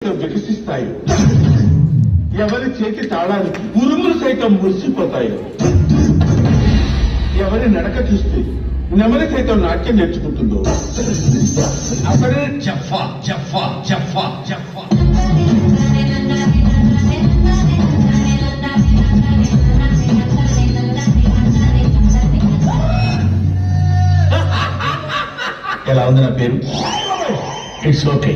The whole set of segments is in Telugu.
సైతం వికసిస్తాయి, ఎవరి చేతి తాళాలు ఉరుములు సైతం మురిసిపోతాయి, ఎవరి నడక చూస్తే నెమలి సైతం నాట్యం నేర్చుకుంటుందో అసలే జఫా జఫా జఫా జఫా. ఎలా ఉంది నా పేరు? It's okay.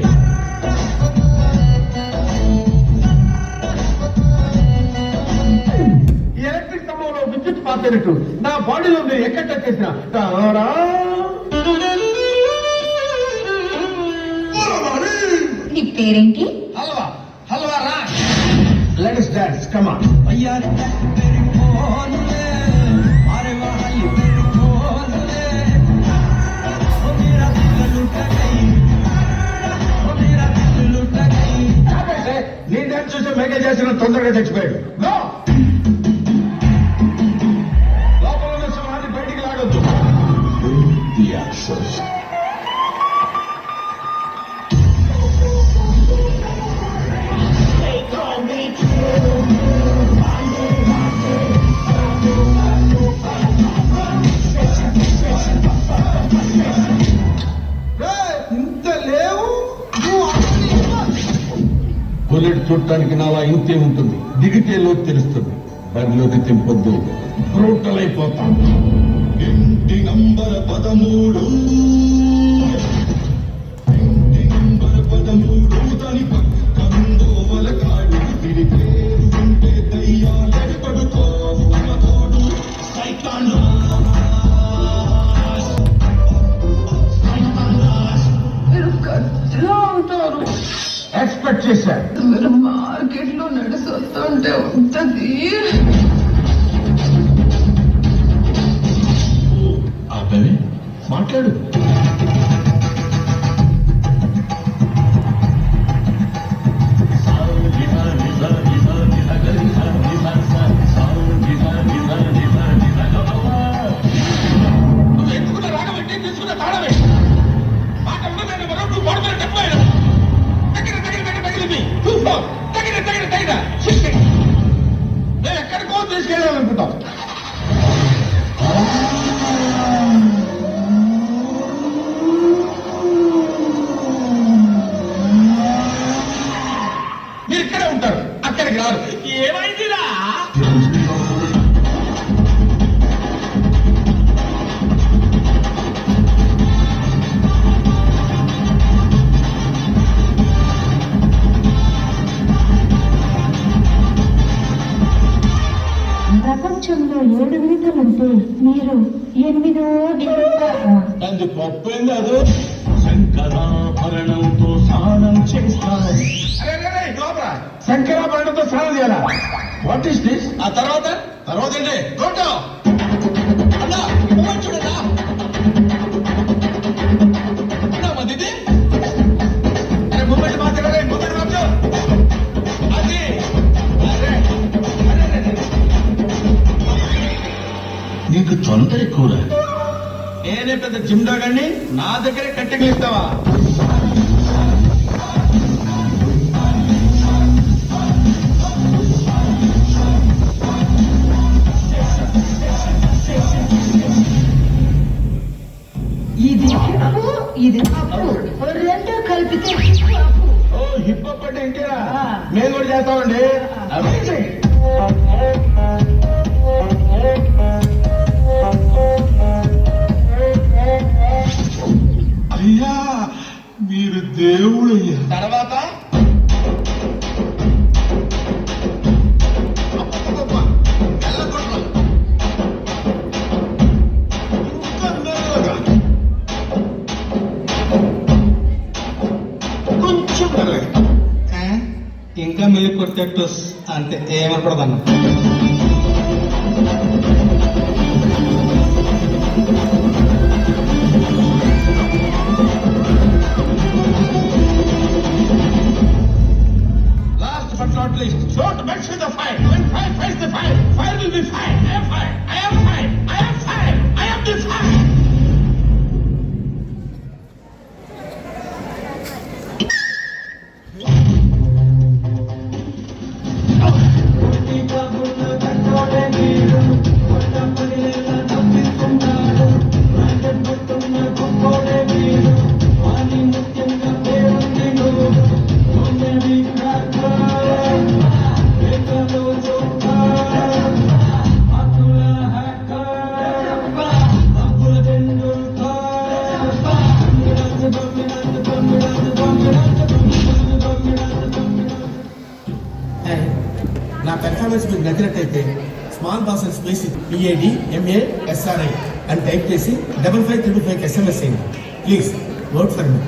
ఎలక్ట్రిక్ స్తంభంలో విద్యుత్ పాస్ అయినట్టు నా బాడీలో మీరు ఎక్కడ టచ్ చేసిన నీ పేరేంటి? హల్వా హల్వా రా. Let's dance, come on. నీ డాన్స్ చూస్తే మేకే చేసిన తొందరగా చచ్చిపోయాడు. లోపల ఉన్న సింహాన్ని బయటికి లాగొద్దు. ఇంత లేవు. బుల్లెట్ చూడటానికి నాలా ఇంతే ఉంటుంది, దిగితే లోతు తెలుస్తుంది. బరిలోకి తింపొద్దు, బ్రూటల్ అయిపోతాం. ఇంటి నంబర్ 13, ఇంటి నంబర్ 13 దాని పక్కందో వలకాడు తిరిగే ఉంటే దయ్యాలే పడుకో తోడు సైతాన్ మీరు ఖర్చులో ఉంటారు. ఎక్స్పెక్ట్ చేశా. మీరు మార్కెట్ లో నడిచొస్తుంటే ఉంటది. ఆపేవి మాట్లాడు. నువ్వు ఎంచుకున్న రాగం ఏంటి, తీసుకున్న తాళం ఏంటి? మాట ఉండదని మరో నువ్వు వాడుతున్న డెబ్బై నేను ఎక్కడికో తీసుకెళ్ళాలనుకుంటాం. మీరు ఇక్కడే ఉంటారు, అక్కడికి రారు. ఏమైందిరా? ప్రపంచంలో 7 విడతలుంటే మీరు 8వ విడత. అది పప్పేం కాదు. శంకరాభరణంతో స్నానం చేస్తారు. శంకరాభరణంతో స్నానం చేయాలా? What is this? ఆ తర్వాత తర్వాత ఏంటి? చూడరా మది మూమెంట్ మాట్లాడాలి. మూమెంట్ మార్చు. అది నీకు తొందర ఎక్కువరా. నేనే పెద్ద జిమ్డా గాని నా దగ్గరే కట్టెలు ఇస్తావా? ఇది హిప్పు, ఇది అప్పు, రెండు కలిపితే అప్పు. ఓ హిప్ హాప్ అంటే ఇంకేనా? మేము కూడా చేస్తామండి. అయ్యా మీరు దేవుడు. అయ్యా తర్వాత కొంచెం ఇంకా మీరు కొట్టేట్టు అంటే ఏమనకూడదన్న. Not least, don't mention the fire. When fire fights the fire, fire will be fire. I am fire. I am fire. I am fire. I am the fire. నా పెర్ఫార్మెన్స్ మీకు నచ్చినట్టయితే small boss and space PADMASRI అని టైప్ చేసి 5555 SMS చేయండి. Please work for me.